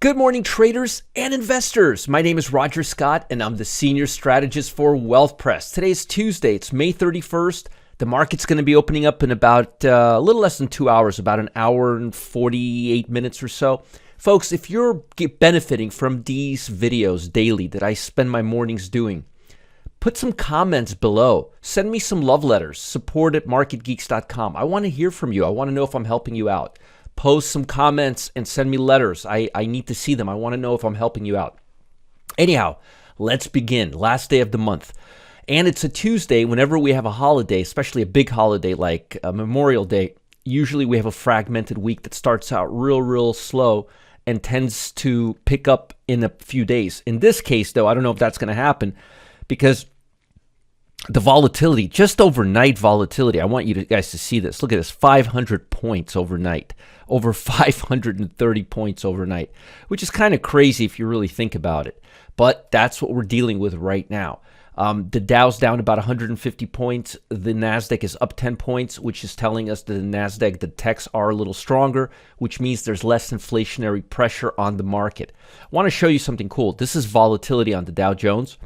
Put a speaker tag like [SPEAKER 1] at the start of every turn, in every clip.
[SPEAKER 1] Good morning, traders and investors. My name is Roger Scott, and I'm the Senior Strategist for Wealth Press. Today is Tuesday. It's May 31st. The market's going to be opening up in about a little less than 2 hours, about an hour and 48 minutes or so. Folks, if you're benefiting from these videos daily that I spend my mornings doing, put some comments below. Send me some love letters. support@marketgeeks.com. I want to hear from you. I want to know if I'm helping you out. Post some comments and send me letters. I need to see them. I want to know if I'm helping you out. Anyhow, let's begin. Last day of the month. And it's a Tuesday. Whenever we have a holiday, especially a big holiday like Memorial Day, usually we have a fragmented week that starts out real slow and tends to pick up in a few days. In this case, though, I don't know if that's going to happen because the volatility, just overnight volatility, I want you guys to see this. Look at this, 500 points overnight, over 530 points overnight, which is kind of crazy if you really think about it. But that's what we're dealing with right now. The Dow's down about 150 points. The NASDAQ is up 10 points, which is telling us that the NASDAQ, the techs are a little stronger, which means there's less inflationary pressure on the market. I want to show you something cool. This is volatility on the Dow Jones.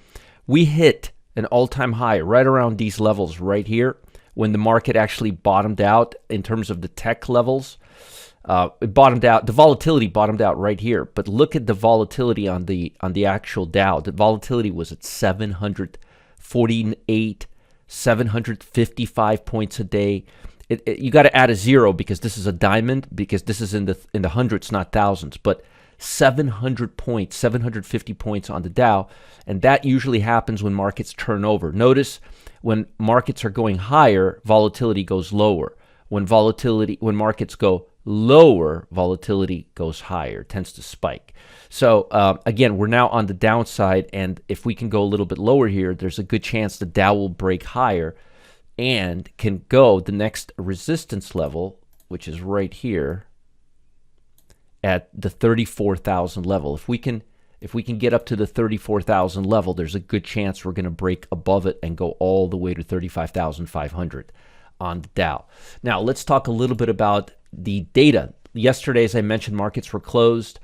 [SPEAKER 1] We hit an all-time high right around these levels right here when the market actually bottomed out in terms of the tech levels. It bottomed out. The volatility bottomed out right here. But look at the volatility on the actual Dow. The volatility was at 748, 755 points a day. You got to add a zero because this is a diamond, because this is in the hundreds, not thousands. But 700 points, 750 points on the Dow, and that usually happens when markets turn over. Notice when markets are going higher, volatility goes lower. When markets go lower, volatility goes higher, tends to spike. So again, we're now on the downside, and if we can go a little bit lower here, there's a good chance the Dow will break higher and can go the next resistance level, which is right here at the 34,000 level. If we can get up to the 34,000 level, there's a good chance we're going to break above it and go all the way to 35,500 on the Dow. Now, let's talk a little bit about the data. Yesterday, as I mentioned, markets were closed.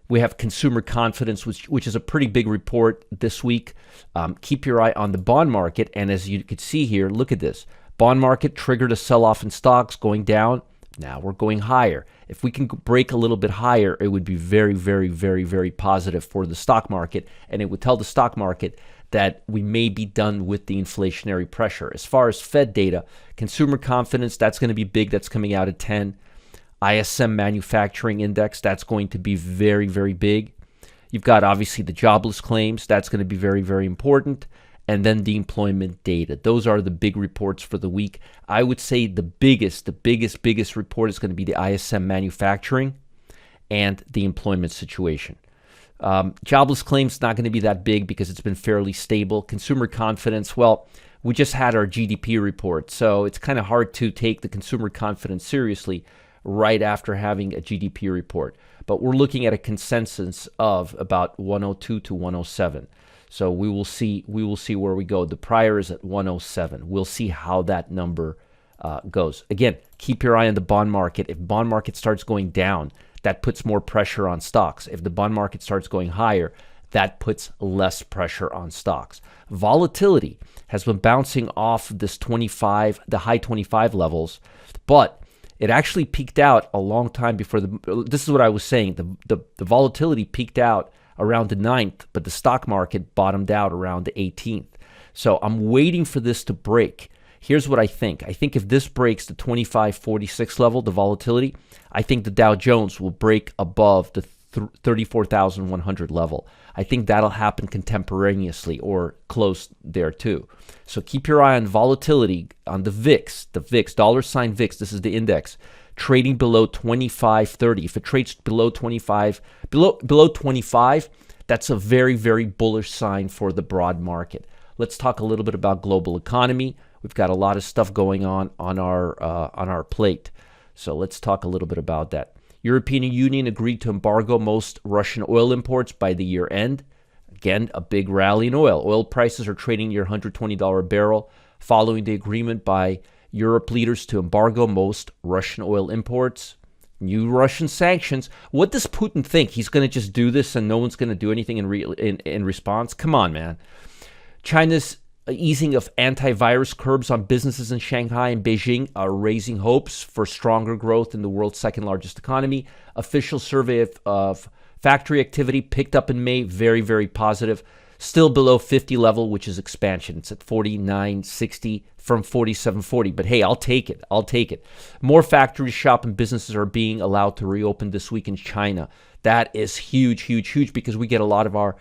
[SPEAKER 1] We have consumer confidence, which is a pretty big report this week. Keep your eye on the bond market. And as you could see here, look at this. Bond market triggered a sell-off in stocks going down. Now we're going higher. If we can break a little bit higher, it would be very positive for the stock market, and it would tell the stock market that we may be done with the inflationary pressure. As far as Fed data, consumer confidence, that's going to be big. That's coming out at 10. ISM Manufacturing Index, that's going to be very big. You've got obviously the jobless claims. That's going to be very important. And then the employment data. Those are the big reports for the week. I would say the biggest report is going to be the ISM manufacturing and the employment situation. Jobless claims not going to be that big because it's been fairly stable. Consumer confidence, well, we just had our GDP report, so it's kind of hard to take the consumer confidence seriously right after having a GDP report. But we're looking at a consensus of about 102 to 107. So we will see where we go. The prior is at 107. We'll see how that number goes. Again, keep your eye on the bond market. If bond market starts going down, that puts more pressure on stocks. If the bond market starts going higher, that puts less pressure on stocks. Volatility has been bouncing off this the high 25 levels, but it actually peaked out a long time before this is what I was saying. The volatility peaked out around the 9th, but the stock market bottomed out around the 18th. So I'm waiting for this to break. Here's what I think. I think if this breaks the 2546 level, the volatility, I think the Dow Jones will break above the 34,100 level. I think that'll happen contemporaneously or close there too. So keep your eye on volatility on the VIX, $ VIX. This is the index. Trading below 25.30. If it trades below 25, that's a very bullish sign for the broad market. Let's talk a little bit about global economy. We've got a lot of stuff going on our plate. So let's talk a little bit about that. European Union agreed to embargo most Russian oil imports by the year end. Again, a big rally in oil. Oil prices are trading near $120 a barrel following the agreement by Europe leaders to embargo most Russian oil imports. New Russian sanctions. What does Putin think? He's going to just do this and no one's going to do anything in response? Come on, man. China's easing of antivirus curbs on businesses in Shanghai and Beijing are raising hopes for stronger growth in the world's second largest economy. Official survey of factory activity picked up in May, very, very positive. Still below 50 level, which is expansion. It's at 49.60 from 47.40. But hey, I'll take it. I'll take it. More factories, shop, and businesses are being allowed to reopen this week in China. That is huge, huge, huge, because we get a lot of our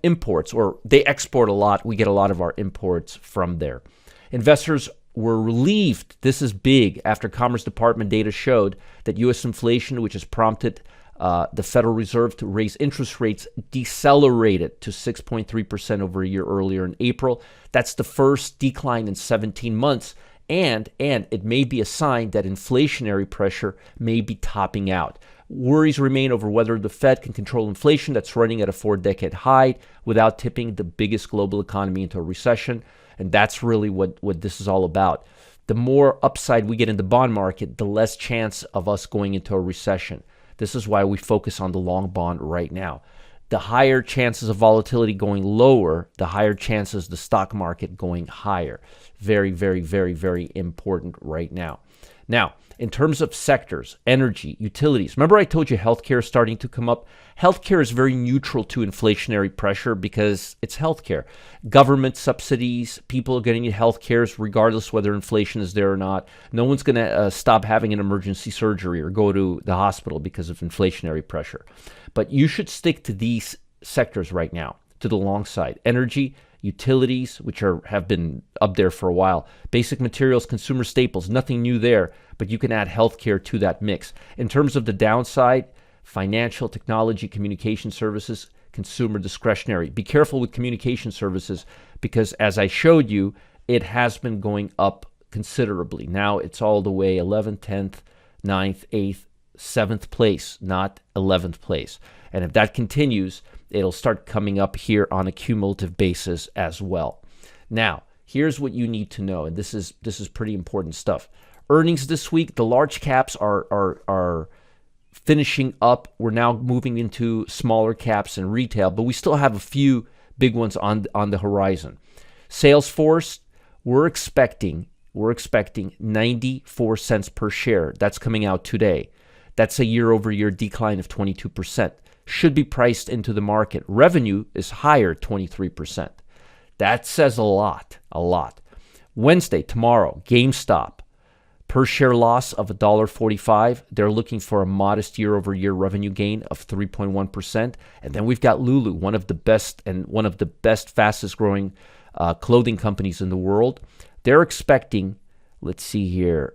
[SPEAKER 1] imports, or they export a lot. We get a lot of our imports from there. Investors were relieved. This is big after Commerce Department data showed that U.S. inflation, which has prompted the Federal Reserve to raise interest rates, decelerated to 6.3% over a year earlier in April. That's the first decline in 17 months, and it may be a sign that inflationary pressure may be topping out. Worries remain over whether the Fed can control inflation that's running at a 4-decade high without tipping the biggest global economy into a recession, and that's really what this is all about. The more upside we get in the bond market, the less chance of us going into a recession. This is why we focus on the long bond right now. The higher chances of volatility going lower, the higher chances the stock market going higher. Very, very, very, very important right now. Now, in terms of sectors, energy, utilities. Remember I told you healthcare is starting to come up? Healthcare is very neutral to inflationary pressure because it's healthcare. Government subsidies, people are getting healthcare regardless whether inflation is there or not. No one's going to stop having an emergency surgery or go to the hospital because of inflationary pressure. But you should stick to these sectors right now, to the long side. Energy, utilities, which have been up there for a while, basic materials, consumer staples, nothing new there, but you can add healthcare to that mix. In terms of the downside, financial, technology, communication services, consumer discretionary. Be careful with communication services because, as I showed you, it has been going up considerably. Now it's all the way 11th, 10th, 9th, 8th, 7th place, not 11th place. And if that continues, it'll start coming up here on a cumulative basis as well. Now, here's what you need to know, and this is pretty important stuff. Earnings this week, the large caps are finishing up. We're now moving into smaller caps and retail, but we still have a few big ones on the horizon. Salesforce, we're expecting 94 cents per share. That's coming out today. That's a year-over-year decline of 22%. Should be priced into the market. Revenue is higher, 23%. That says a lot. Wednesday, tomorrow, GameStop. Per share loss of $1.45. They're looking for a modest year-over-year revenue gain of 3.1%. And then we've got Lulu, one of the best fastest-growing clothing companies in the world. They're expecting, let's see here,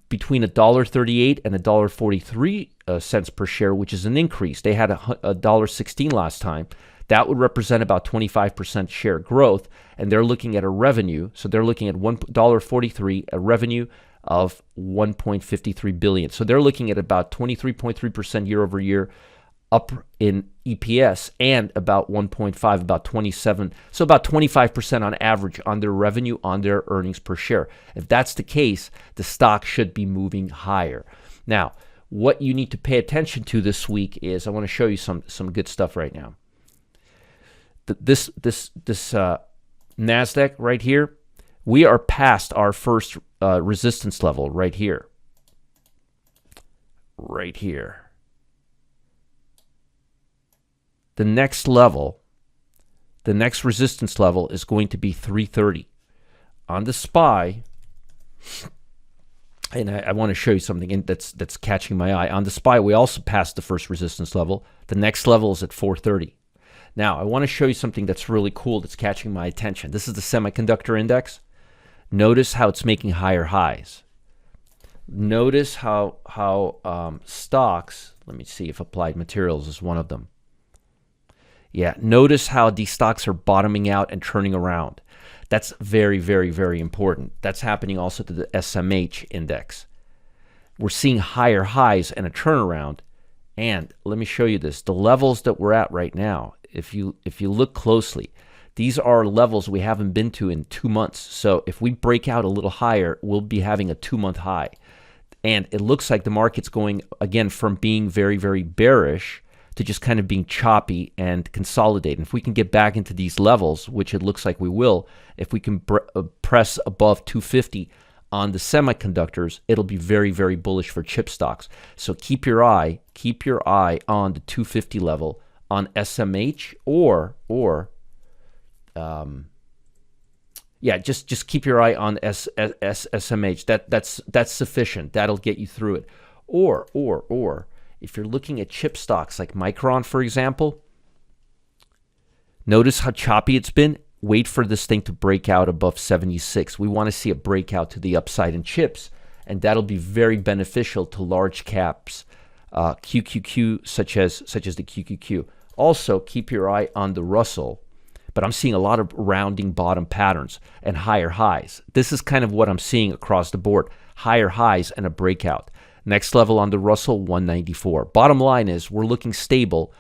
[SPEAKER 1] between $1.38 and $1.43 cents per share, which is an increase. They had $1.16 last time. That would represent about 25% share growth, and they're looking at a revenue. So they're looking at $1.43, a revenue of $1.53 billion. So they're looking at about 23.3% year over year up in EPS, and about 1.5, about 27, so about 25% on average on their revenue, on their earnings per share. If that's the case, the stock should be moving higher. Now, what you need to pay attention to this week is, I want to show you some good stuff right now. This NASDAQ right here, we are past our first resistance level right here. Right here. The next level, the next resistance level is going to be 330. On the SPY, and I want to show you something that's catching my eye. On the SPY, we also passed the first resistance level. The next level is at 430. Now, I want to show you something that's really cool that's catching my attention. This is the Semiconductor Index. Notice how it's making higher highs. Notice how stocks, let me see if Applied Materials is one of them. Yeah, notice how these stocks are bottoming out and turning around. That's very, very, very important. That's happening also to the SMH index. We're seeing higher highs and a turnaround. And let me show you this. The levels that we're at right now, if you look closely, these are levels we haven't been to in 2 months. So if we break out a little higher, we'll be having a 2-month high. And it looks like the market's going, again, from being very, very bearish to just kind of being choppy and consolidating. If we can get back into these levels, which it looks like we will, if we can press above 250 on the semiconductors, it'll be very, very bullish for chip stocks. So keep your eye on the 250 level on SMH just keep your eye on SMH. That's sufficient. That'll get you through it. Or if you're looking at chip stocks like Micron, for example, notice how choppy it's been. Wait for this thing to break out above 76. We want to see a breakout to the upside in chips, and that'll be very beneficial to large caps, QQQ, such as the QQQ. Also, keep your eye on the Russell, but I'm seeing a lot of rounding bottom patterns and higher highs. This is kind of what I'm seeing across the board, higher highs and a breakout. Next level on the Russell, 194. Bottom line is we're looking stable.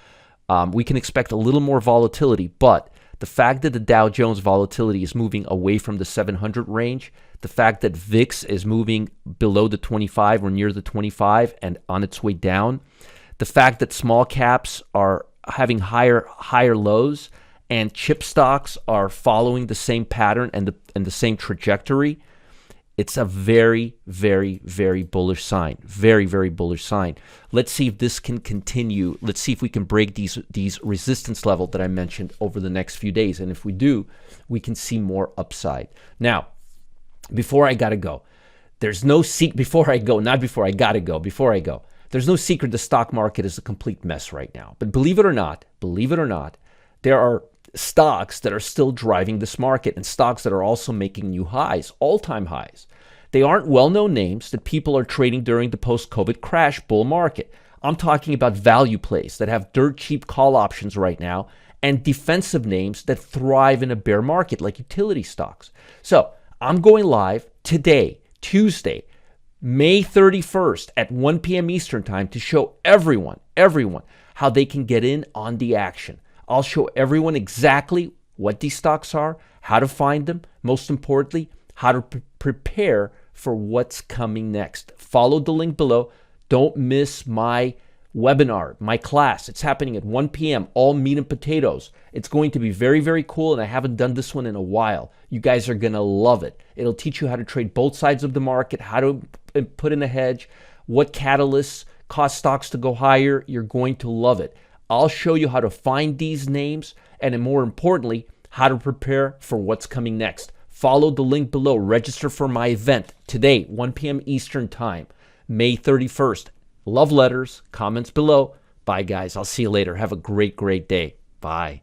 [SPEAKER 1] We can expect a little more volatility, but the fact that the Dow Jones volatility is moving away from the 700 range, the fact that VIX is moving below the 25 or near the 25 and on its way down, the fact that small caps are having higher lows and chip stocks are following the same pattern and the same trajectory, it's a very, very, very bullish sign. Very, very bullish sign. Let's see if this can continue. Let's see if we can break these resistance level that I mentioned over the next few days. And if we do, we can see more upside. Now, before I gotta go, there's no secret. Before I go, there's no secret the stock market is a complete mess right now. But believe it or not, there are stocks that are still driving this market and stocks that are also making new highs, all-time highs. They aren't well-known names that people are trading during the post-COVID crash bull market. I'm talking about value plays that have dirt cheap call options right now and defensive names that thrive in a bear market like utility stocks. So I'm going live today, Tuesday, May 31st at 1 p.m. Eastern time to show everyone how they can get in on the action. I'll show everyone exactly what these stocks are, how to find them, most importantly, how to prepare for what's coming next. Follow the link below. Don't miss my webinar, my class. It's happening at 1 p.m., all meat and potatoes. It's going to be very, very cool, and I haven't done this one in a while. You guys are going to love it. It'll teach you how to trade both sides of the market, how to put in a hedge, what catalysts cause stocks to go higher. You're going to love it. I'll show you how to find these names and, more importantly, how to prepare for what's coming next. Follow the link below. Register for my event today, 1 p.m. Eastern time, May 31st. Love letters, comments below. Bye, guys. I'll see you later. Have a great, great day. Bye.